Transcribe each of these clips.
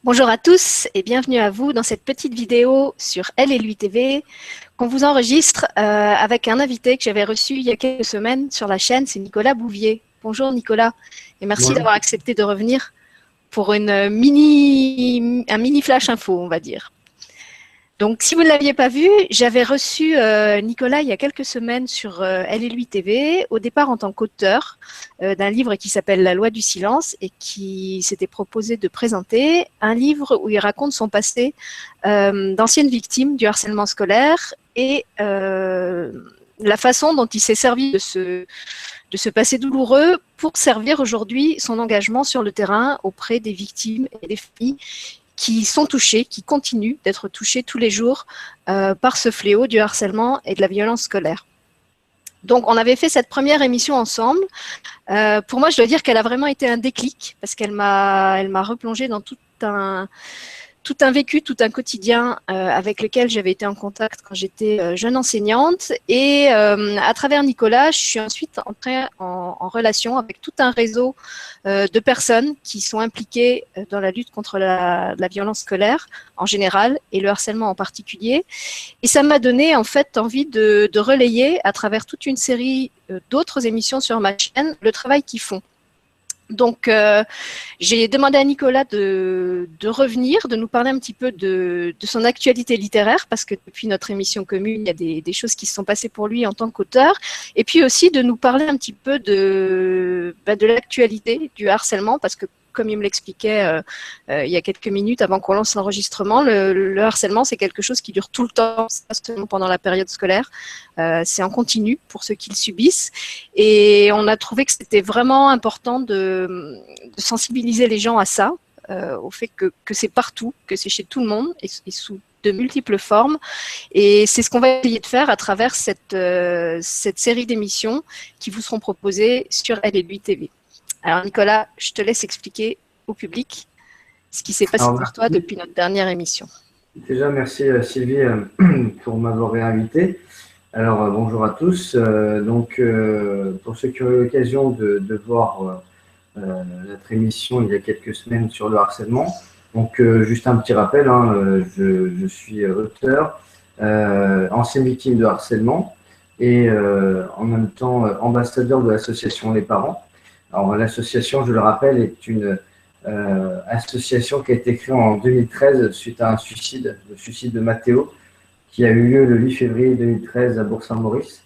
Bonjour à tous et bienvenue à vous dans cette petite vidéo sur Elle et lui TV qu'on vous enregistre avec un invité que j'avais reçu il y a quelques semaines sur la chaîne, c'est Nicolas Bouvier. Bonjour Nicolas et merci Bonjour. d'avoir accepté de revenir pour un mini flash info, on va dire. Donc, si vous ne l'aviez pas vu, j'avais reçu Nicolas il y a quelques semaines sur Elle et lui TV, au départ en tant qu'auteur d'un livre qui s'appelle La loi du silence et qui s'était proposé de présenter un livre où il raconte son passé d'ancienne victime du harcèlement scolaire et la façon dont il s'est servi de ce passé douloureux pour servir aujourd'hui son engagement sur le terrain auprès des victimes et des familles qui sont touchés, qui continuent d'être touchés tous les jours par ce fléau du harcèlement et de la violence scolaire. Donc, on avait fait cette première émission ensemble. Pour moi, je dois dire qu'elle a vraiment été un déclic parce qu'elle m'a replongé dans tout un vécu, tout un quotidien avec lequel j'avais été en contact quand j'étais jeune enseignante. Et à travers Nicolas, je suis ensuite entrée en relation avec tout un réseau de personnes qui sont impliquées dans la lutte contre la violence scolaire en général et le harcèlement en particulier. Et ça m'a donné en fait envie de relayer à travers toute une série d'autres émissions sur ma chaîne le travail qu'ils font. Donc, j'ai demandé à Nicolas de revenir, de nous parler un petit peu de son actualité littéraire, parce que depuis notre émission commune, il y a des choses qui se sont passées pour lui en tant qu'auteur, et puis aussi de nous parler un petit peu de l'actualité du harcèlement, parce que comme il me l'expliquait il y a quelques minutes avant qu'on lance l'enregistrement, le harcèlement, c'est quelque chose qui dure tout le temps, pas seulement pendant la période scolaire. C'est en continu pour ceux qui le subissent. Et on a trouvé que c'était vraiment important de sensibiliser les gens à ça, au fait que c'est partout, que c'est chez tout le monde et sous de multiples formes. Et c'est ce qu'on va essayer de faire à travers cette série d'émissions qui vous seront proposées sur Elle et lui TV. Alors Nicolas, je te laisse expliquer au public ce qui s'est passé Alors, pour toi merci. depuis notre dernière émission. Déjà, merci Sylvie pour m'avoir réinvité. Alors, bonjour à tous. Pour ceux qui ont eu l'occasion de voir notre émission il y a quelques semaines sur le harcèlement, juste un petit rappel, je suis auteur, ancienne victime de harcèlement et en même temps ambassadeur de l'association Les Parents. Alors, l'association, je le rappelle, est une association qui a été créée en 2013 suite à un suicide, le suicide de Mathéo, qui a eu lieu le 8 février 2013 à Bourg-Saint-Maurice,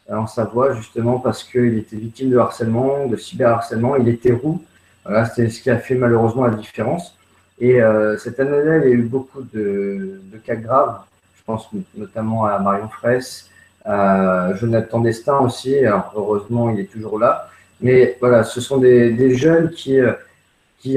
en Savoie, justement parce qu'il était victime de harcèlement, de cyberharcèlement. Il était roux. Voilà, c'est ce qui a fait malheureusement la différence. Et cette année-là, il y a eu beaucoup de cas graves. Je pense notamment à Marion Fraisse, à Jonathan Destin aussi. Alors, heureusement, il est toujours là. Mais voilà, ce sont des jeunes qui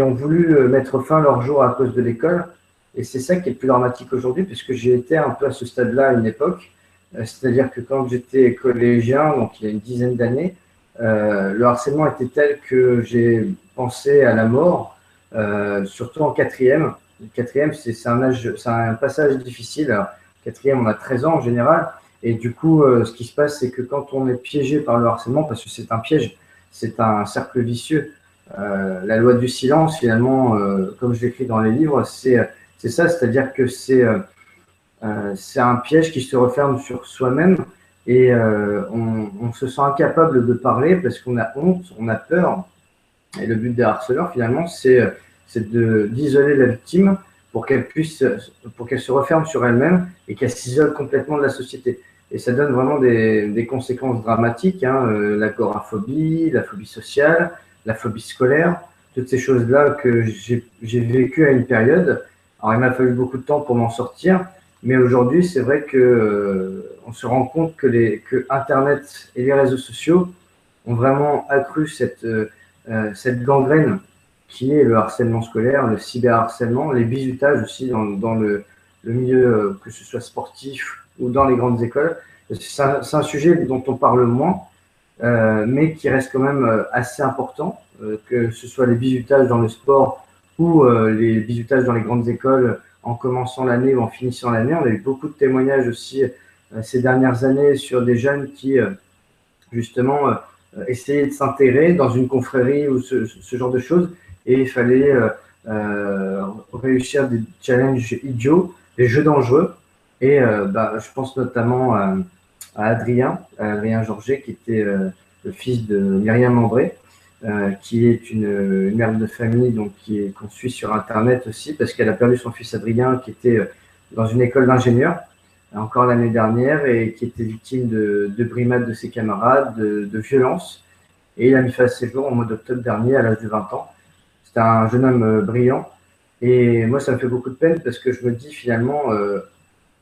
ont voulu mettre fin à leur jour à cause de l'école. Et c'est ça qui est le plus dramatique aujourd'hui, puisque j'ai été un peu à ce stade-là à une époque. C'est-à-dire que quand j'étais collégien, donc il y a une dizaine d'années, le harcèlement était tel que j'ai pensé à la mort, surtout en quatrième. Le quatrième, c'est un passage difficile. Alors, quatrième, on a 13 ans en général. Et du coup, ce qui se passe, c'est que quand on est piégé par le harcèlement, parce que c'est un piège, c'est un cercle vicieux, la loi du silence, finalement, comme je l'écris dans les livres, c'est ça, c'est-à-dire que c'est un piège qui se referme sur soi-même et on se sent incapable de parler parce qu'on a honte, on a peur. Et le but des harceleurs, finalement, c'est d'isoler la victime pour qu'elle se referme sur elle-même et qu'elle s'isole complètement de la société. Et ça donne vraiment des conséquences dramatiques, l'agoraphobie, la phobie sociale, la phobie scolaire, toutes ces choses-là que j'ai vécues à une période. Alors, il m'a fallu beaucoup de temps pour m'en sortir, mais aujourd'hui, c'est vrai que on se rend compte que Internet et les réseaux sociaux ont vraiment accru cette gangrène qui est le harcèlement scolaire, le cyberharcèlement, les bizutages aussi dans le milieu, que ce soit sportif ou dans les grandes écoles. C'est un sujet dont on parle moins, mais qui reste quand même assez important, que ce soit les bizutages dans le sport ou les bizutages dans les grandes écoles en commençant l'année ou en finissant l'année. On a eu beaucoup de témoignages aussi ces dernières années sur des jeunes qui, justement, essayaient de s'intégrer dans une confrérie ou ce genre de choses, et il fallait réussir des challenges idiots, des jeux dangereux. Et je pense notamment à Adrien Georget, qui était le fils de Myriam André, qui est une mère de famille qu'on suit sur Internet aussi, parce qu'elle a perdu son fils Adrien, qui était dans une école d'ingénieurs, encore l'année dernière, et qui était victime de brimades de ses camarades, de violences. Et il a mis fin à ses jours au mois d'octobre dernier, à l'âge de 20 ans. C'est un jeune homme brillant. Et moi, ça me fait beaucoup de peine parce que je me dis finalement,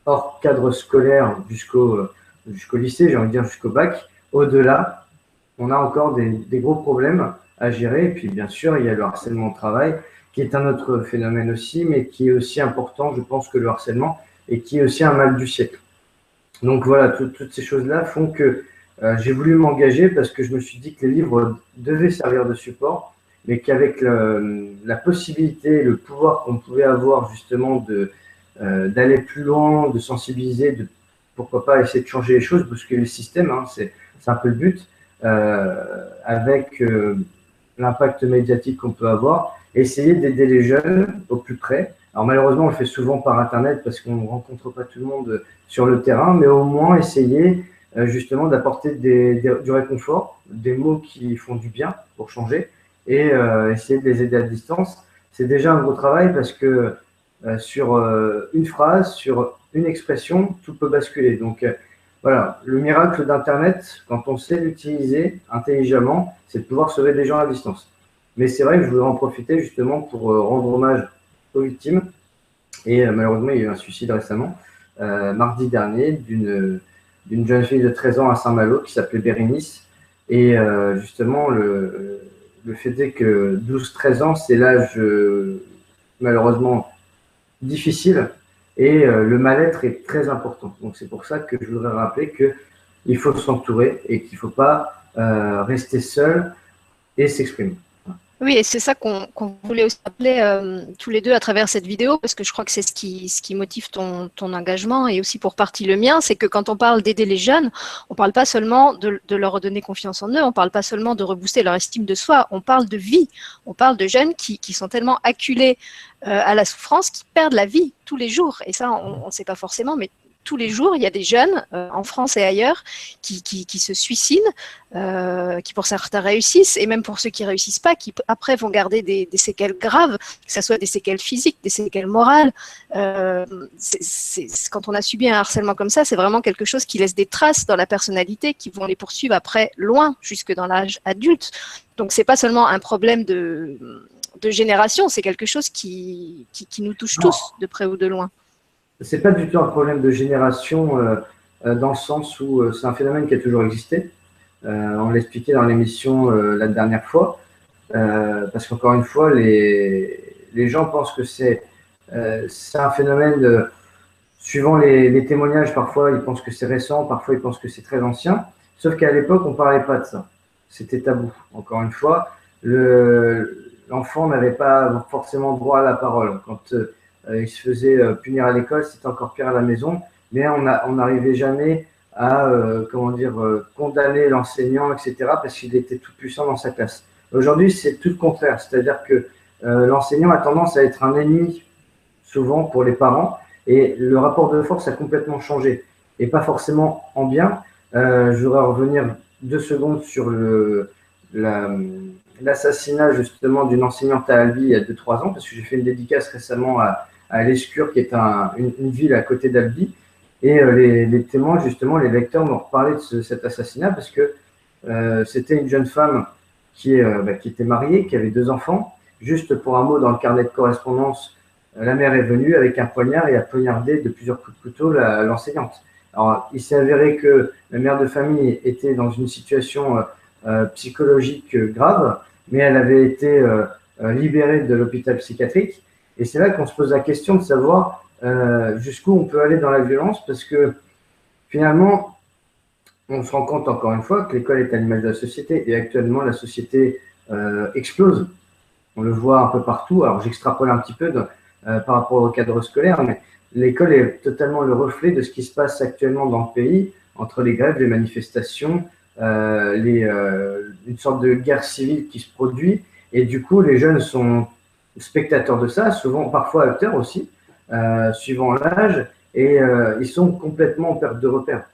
hors cadre scolaire jusqu'au lycée, j'ai envie de dire jusqu'au bac, au-delà, on a encore des gros problèmes à gérer. Et puis, bien sûr, il y a le harcèlement au travail, qui est un autre phénomène aussi, mais qui est aussi important, je pense, que le harcèlement, et qui est aussi un mal du siècle. Donc voilà, toutes ces choses-là font que j'ai voulu m'engager parce que je me suis dit que les livres devaient servir de support, mais qu'avec la possibilité, le pouvoir qu'on pouvait avoir justement d'aller plus loin, de sensibiliser, pourquoi pas essayer de changer les choses, bousculer le système, hein, c'est un peu le but, avec l'impact médiatique qu'on peut avoir, essayer d'aider les jeunes au plus près. Alors malheureusement, on le fait souvent par Internet parce qu'on ne rencontre pas tout le monde sur le terrain, mais au moins essayer justement d'apporter du réconfort, des mots qui font du bien pour changer, et essayer de les aider à distance. C'est déjà un gros travail parce que sur une phrase, sur une expression, tout peut basculer. Donc voilà, le miracle d'Internet, quand on sait l'utiliser intelligemment, c'est de pouvoir sauver des gens à distance. Mais c'est vrai que je voudrais en profiter justement pour rendre hommage aux victimes. Et malheureusement, il y a eu un suicide récemment, mardi dernier, d'une jeune fille de 13 ans à Saint-Malo qui s'appelait Bérénice. Et justement, le fait est que 12-13 ans, c'est l'âge malheureusement difficile, et le mal-être est très important. Donc c'est pour ça que je voudrais rappeler qu'il faut s'entourer et qu'il ne faut pas rester seul et s'exprimer. Oui, et c'est ça qu'on voulait aussi rappeler tous les deux à travers cette vidéo, parce que je crois que c'est ce qui motive ton engagement et aussi pour partie le mien, c'est que quand on parle d'aider les jeunes, on ne parle pas seulement de leur redonner confiance en eux, on ne parle pas seulement de rebooster leur estime de soi, on parle de vie, on parle de jeunes qui sont tellement acculés à la souffrance qu'ils perdent la vie tous les jours. Et ça, on ne sait pas forcément, mais tous les jours, il y a des jeunes en France et ailleurs qui se suicident, qui pour certains réussissent, et même pour ceux qui ne réussissent pas, qui après vont garder des séquelles graves, que ce soit des séquelles physiques, des séquelles morales. Quand on a subi un harcèlement comme ça, c'est vraiment quelque chose qui laisse des traces dans la personnalité qui vont les poursuivre après loin, jusque dans l'âge adulte. Donc ce n'est pas seulement un problème de génération, c'est quelque chose qui nous touche tous, de près ou de loin. C'est pas du tout un problème de génération dans le sens où c'est un phénomène qui a toujours existé. On l'expliquait dans l'émission la dernière fois, parce qu'encore une fois, les gens pensent que c'est un phénomène, suivant les témoignages, parfois ils pensent que c'est récent, parfois ils pensent que c'est très ancien, sauf qu'à l'époque, on ne parlait pas de ça. C'était tabou. Encore une fois, l'enfant n'avait pas forcément droit à la parole. Quand il se faisait punir à l'école, c'était encore pire à la maison, mais on n'arrivait jamais à condamner l'enseignant, etc., parce qu'il était tout puissant dans sa classe. Aujourd'hui, c'est tout le contraire, c'est-à-dire que l'enseignant a tendance à être un ennemi, souvent pour les parents, et le rapport de force a complètement changé, et pas forcément en bien. Je voudrais revenir 2 secondes sur l'assassinat justement d'une enseignante à Albi il y a 2-3 ans, parce que j'ai fait une dédicace récemment à Lescure, qui est une ville à côté d'Albi. Et les témoins, justement, les lecteurs m'ont reparlé de cet assassinat parce que c'était une jeune femme qui était mariée, qui avait 2 enfants. Juste pour un mot, dans le carnet de correspondance, la mère est venue avec un poignard et a poignardé de plusieurs coups de couteau l'enseignante. Alors, il s'est avéré que la mère de famille était dans une situation psychologique grave, mais elle avait été libérée de l'hôpital psychiatrique. Et c'est là qu'on se pose la question de savoir jusqu'où on peut aller dans la violence, parce que finalement, on se rend compte encore une fois que l'école est à l'image de la société, et actuellement la société explose. On le voit un peu partout. Alors j'extrapole un petit peu par rapport au cadre scolaire, mais l'école est totalement le reflet de ce qui se passe actuellement dans le pays, entre les grèves, les manifestations, une sorte de guerre civile qui se produit, et du coup les jeunes sont spectateurs de ça, souvent parfois acteurs aussi, suivant l'âge, et ils sont complètement en perte de repère.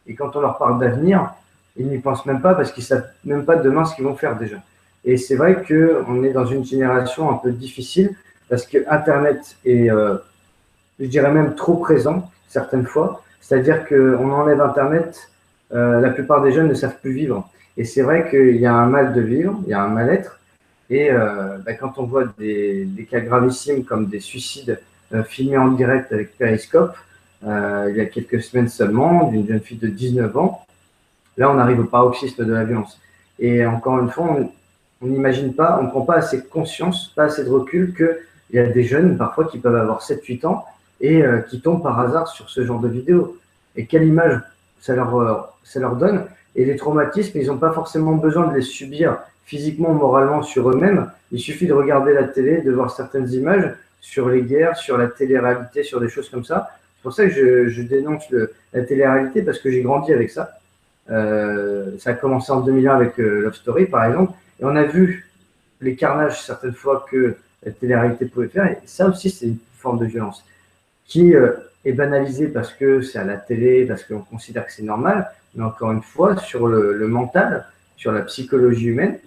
Et quand on leur parle d'avenir, ils n'y pensent même pas parce qu'ils ne savent même pas demain ce qu'ils vont faire déjà. Et c'est vrai qu'on est dans une génération un peu difficile parce que Internet est, je dirais même trop présent certaines fois. C'est-à-dire qu'on enlève Internet, la plupart des jeunes ne savent plus vivre. Et c'est vrai qu'il y a un mal de vivre, il y a un mal-être. Et quand on voit des cas gravissimes comme des suicides filmés en direct avec Periscope, il y a quelques semaines seulement, d'une jeune fille de 19 ans, là on arrive au paroxysme de la violence. Et encore une fois, on n'imagine pas, on ne prend pas assez conscience, pas assez de recul qu'il y a des jeunes parfois qui peuvent avoir 7-8 ans et qui tombent par hasard sur ce genre de vidéo. Et quelle image ça leur donne. Et les traumatismes, ils n'ont pas forcément besoin de les subir physiquement ou moralement sur eux-mêmes. Il suffit de regarder la télé, de voir certaines images sur les guerres, sur la télé-réalité, sur des choses comme ça. C'est pour ça que je dénonce la télé-réalité parce que j'ai grandi avec ça. Ça a commencé en 2001 avec Love Story, par exemple. Et on a vu les carnages certaines fois que la télé-réalité pouvait faire. Et ça aussi, c'est une forme de violence qui est banalisée parce que c'est à la télé, parce qu'on considère que c'est normal. Mais encore une fois, sur le mental, sur la psychologie humaine,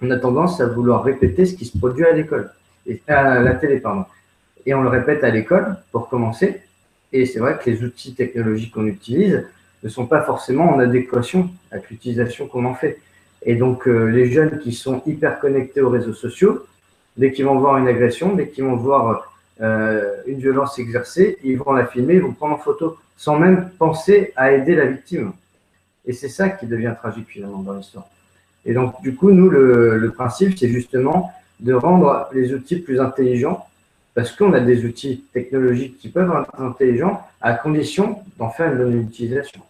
on a tendance à vouloir répéter ce qui se produit à l'école, à la télé, pardon. Et on le répète à l'école pour commencer. Et c'est vrai que les outils technologiques qu'on utilise ne sont pas forcément en adéquation avec l'utilisation qu'on en fait. Et donc, les jeunes qui sont hyper connectés aux réseaux sociaux, dès qu'ils vont voir une agression, dès qu'ils vont voir une violence exercée, ils vont la filmer, ils vont prendre en photo, sans même penser à aider la victime. Et c'est ça qui devient tragique finalement dans l'histoire. Et donc, du coup, nous, le principe, c'est justement de rendre les outils plus intelligents, parce qu'on a des outils technologiques qui peuvent être intelligents, à condition d'en faire une bonne utilisation.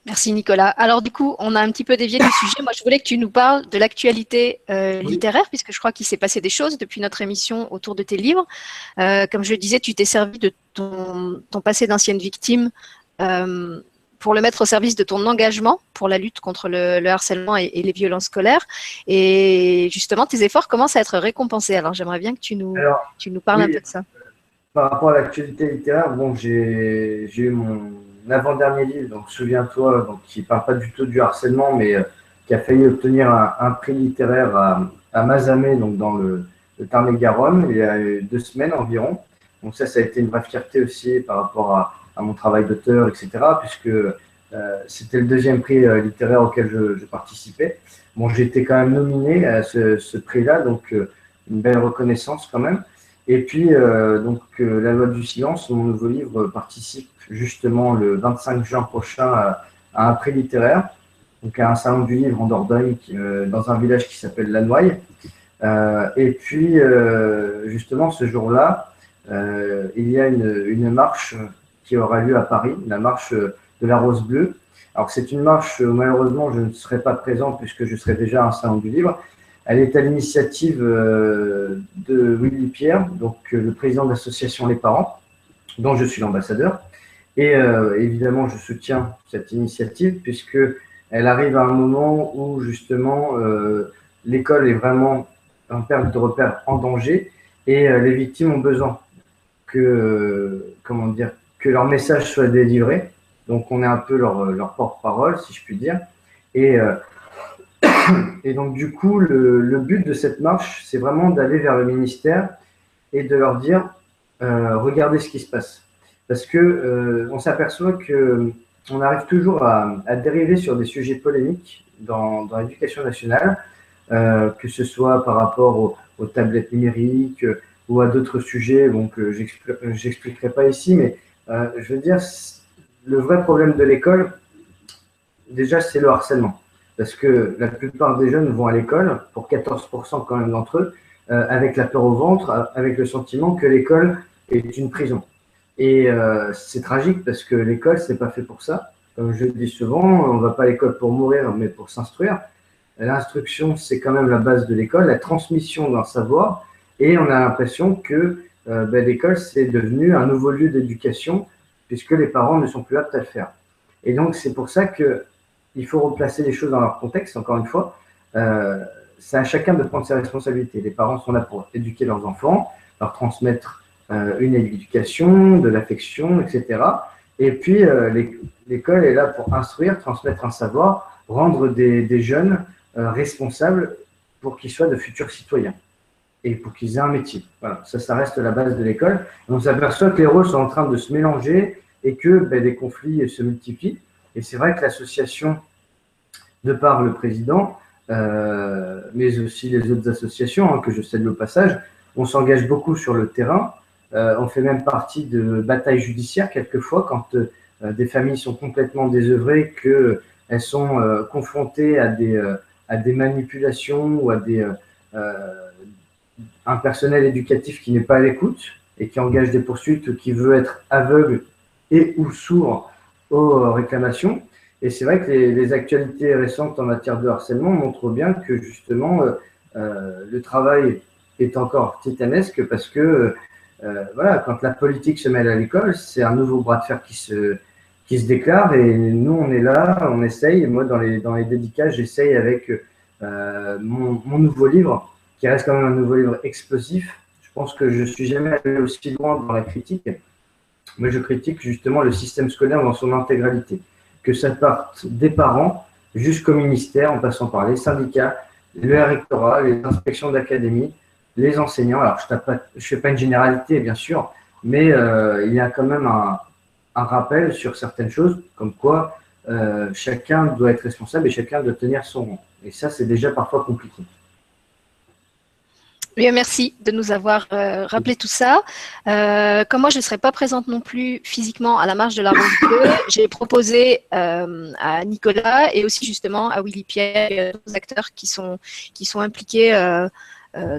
Merci Nicolas. Alors du coup, on a un petit peu dévié du sujet. Moi, je voulais que tu nous parles de l'actualité littéraire, puisque je crois qu'il s'est passé des choses depuis notre émission autour de tes livres. Comme je le disais, tu t'es servi de ton passé d'ancienne victime pour le mettre au service de ton engagement pour la lutte contre le harcèlement et les violences scolaires. Et justement, tes efforts commencent à être récompensés. Alors, j'aimerais bien que tu nous parles un peu de ça. Par rapport à l'actualité littéraire, bon, j'ai eu mon avant-dernier livre, donc souviens-toi, donc, qui ne parle pas du tout du harcèlement, mais qui a failli obtenir un prix littéraire à Mazamet, donc dans le Tarn-et-Garonne, il y a 2 semaines environ. Donc ça a été une vraie fierté aussi par rapport à mon travail d'auteur, etc., puisque c'était le 2e prix littéraire auquel je participais. Bon, j'ai été quand même nominé à ce prix-là, donc une belle reconnaissance quand même. Et puis, La loi du silence, mon nouveau livre, participe justement le 25 juin prochain à un prix littéraire, donc à un salon du livre en Dordogne, dans un village qui s'appelle Lannoy. Et puis, justement, ce jour-là, il y a une marche qui aura lieu à Paris, la marche de la Rose Bleue. Alors, c'est une marche où malheureusement, je ne serai pas présent puisque je serai déjà à un salon du livre. Elle est à l'initiative de Willy Pierre, donc le président de l'association Les Parents, dont je suis l'ambassadeur. Et évidemment, je soutiens cette initiative puisqu'elle arrive à un moment où justement l'école est vraiment en perte de repère, en danger, et les victimes ont besoin que leur message soit délivré. Donc on est un peu leur porte-parole, si je puis dire. Et donc, du coup, le but de cette marche, c'est vraiment d'aller vers le ministère et de leur dire regardez ce qui se passe. Parce que on s'aperçoit qu'on arrive toujours à dériver sur des sujets polémiques dans l'éducation nationale, que ce soit par rapport aux tablettes numériques ou à d'autres sujets que je n'expliquerai pas ici, mais je veux dire, le vrai problème de l'école, déjà, c'est le harcèlement. Parce que la plupart des jeunes vont à l'école, pour 14% quand même d'entre eux, avec la peur au ventre, avec le sentiment que l'école est une prison. Et c'est tragique parce que l'école, c'est pas fait pour ça. Comme je le dis souvent, on ne va pas à l'école pour mourir, mais pour s'instruire. L'instruction, c'est quand même la base de l'école, la transmission d'un savoir. Et on a l'impression que l'école, c'est devenu un nouveau lieu d'éducation, puisque les parents ne sont plus aptes à le faire. Et donc, c'est pour ça qu'il faut replacer les choses dans leur contexte, encore une fois. c'est à chacun de prendre ses responsabilités. Les parents sont là pour éduquer leurs enfants, leur transmettre une éducation, de l'affection, etc. Et puis, l'école est là pour instruire, transmettre un savoir, rendre des jeunes responsables pour qu'ils soient de futurs citoyens et pour qu'ils aient un métier. Voilà, ça reste la base de l'école. On s'aperçoit que les rôles sont en train de se mélanger et que des conflits se multiplient. Et c'est vrai que l'association, de par le président, mais aussi les autres associations, que je salue au passage, on s'engage beaucoup sur le terrain. On fait même partie de batailles judiciaires quelquefois quand des familles sont complètement désœuvrées, qu'elles sont confrontées à des manipulations ou à un personnel éducatif qui n'est pas à l'écoute et qui engage des poursuites ou qui veut être aveugle et ou sourd aux réclamations. Et c'est vrai que les actualités récentes en matière de harcèlement montrent bien que justement le travail est encore titanesque parce que voilà, quand la politique se mêle à l'école, c'est un nouveau bras de fer qui se déclare et nous on est là, on essaye. Moi dans les dédicaces, j'essaye avec mon nouveau livre qui reste quand même un nouveau livre explosif. Je pense que je ne suis jamais allé aussi loin dans la critique. Moi, je critique justement le système scolaire dans son intégralité. Que ça parte des parents jusqu'au ministère, en passant par les syndicats, le rectorat, les inspections d'académie, les enseignants. Alors, je ne fais pas une généralité, bien sûr, mais il y a quand même un rappel sur certaines choses, comme quoi chacun doit être responsable et chacun doit tenir son rang. Et ça, c'est déjà parfois compliqué. Bien, merci de nous avoir rappelé tout ça. Comme moi, je ne serai pas présente non plus physiquement à la marche de la Rose Bleue, j'ai proposé à Nicolas et aussi justement à Willy Pierre et aux acteurs qui sont impliqués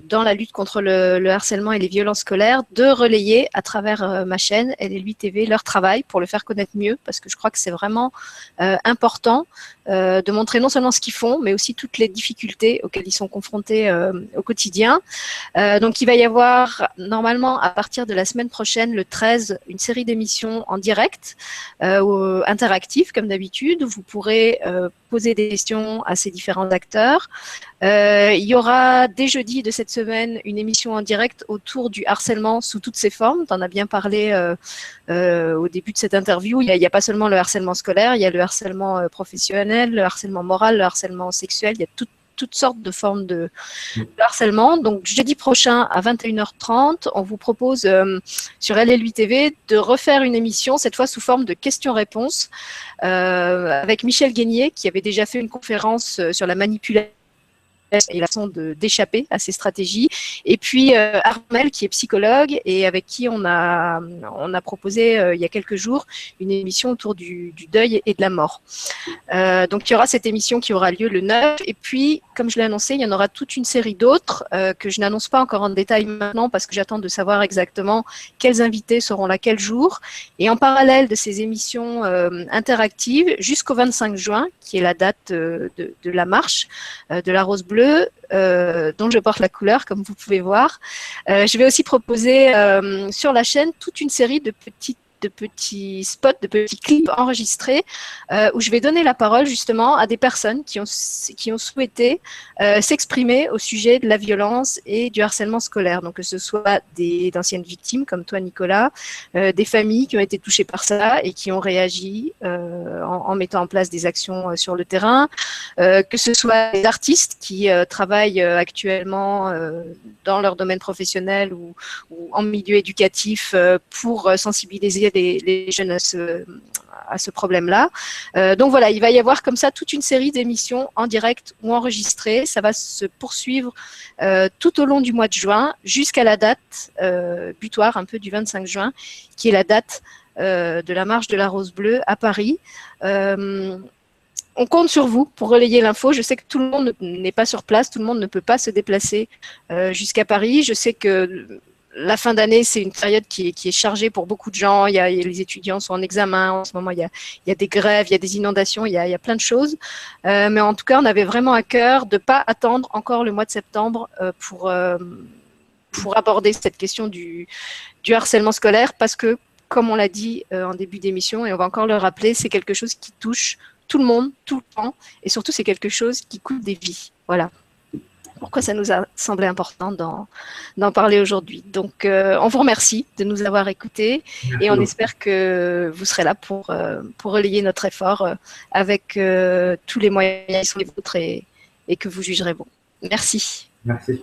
dans la lutte contre le harcèlement et les violences scolaires, de relayer à travers ma chaîne LLU TV leur travail pour le faire connaître mieux, parce que je crois que c'est vraiment important de montrer non seulement ce qu'ils font, mais aussi toutes les difficultés auxquelles ils sont confrontés au quotidien. Donc il va y avoir normalement à partir de la semaine prochaine, le 13, une série d'émissions en direct, interactives comme d'habitude, où vous pourrez poser des questions à ces différents acteurs. Il y aura dès jeudi de cette semaine une émission en direct autour du harcèlement sous toutes ses formes. Tu en as bien parlé au début de cette interview. Il n'y a pas seulement le harcèlement scolaire, il y a le harcèlement professionnel, le harcèlement moral, le harcèlement sexuel. Il y a toutes sortes de formes de harcèlement. Donc, jeudi prochain à 21h30, on vous propose sur LLU TV de refaire une émission, cette fois sous forme de questions-réponses, avec Michel Guénier, qui avait déjà fait une conférence sur la manipulation et la façon d'échapper à ces stratégies. Et puis Armel, qui est psychologue et avec qui on a proposé il y a quelques jours une émission autour du deuil et de la mort. Donc il y aura cette émission qui aura lieu le 9. Et puis, comme je l'ai annoncé, il y en aura toute une série d'autres que je n'annonce pas encore en détail maintenant parce que j'attends de savoir exactement quels invités seront là quel jour. Et en parallèle de ces émissions interactives, jusqu'au 25 juin, qui est la date de la marche de la Rose Bleue, dont je porte la couleur, comme vous pouvez voir. Je vais aussi proposer sur la chaîne toute une série de petits spots, de petits clips enregistrés où je vais donner la parole justement à des personnes qui ont souhaité s'exprimer au sujet de la violence et du harcèlement scolaire. Donc que ce soit d'anciennes victimes comme toi Nicolas, des familles qui ont été touchées par ça et qui ont réagi en mettant en place des actions sur le terrain, que ce soit des artistes qui travaillent actuellement dans leur domaine professionnel ou en milieu éducatif pour sensibiliser les jeunes à ce problème-là. Donc voilà, il va y avoir comme ça toute une série d'émissions en direct ou enregistrées. Ça va se poursuivre tout au long du mois de juin jusqu'à la date butoir un peu du 25 juin, qui est la date de la marche de la Rose Bleue à Paris. On compte sur vous pour relayer l'info. Je sais que tout le monde n'est pas sur place, tout le monde ne peut pas se déplacer jusqu'à Paris. Je sais que la fin d'année, c'est une période qui est chargée pour beaucoup de gens. Les étudiants sont en examen. En ce moment, il y a des grèves, il y a des inondations, il y a plein de choses. Mais en tout cas, on avait vraiment à cœur de ne pas attendre encore le mois de septembre pour aborder cette question du harcèlement scolaire parce que, comme on l'a dit en début d'émission, et on va encore le rappeler, c'est quelque chose qui touche tout le monde, tout le temps. Et surtout, c'est quelque chose qui coûte des vies. Voilà. pourquoi ça nous a semblé important d'en parler aujourd'hui. Donc, on vous remercie de nous avoir écoutés et on espère que vous serez là pour relayer notre effort avec tous les moyens qui sont les vôtres et que vous jugerez bon. Merci. Merci.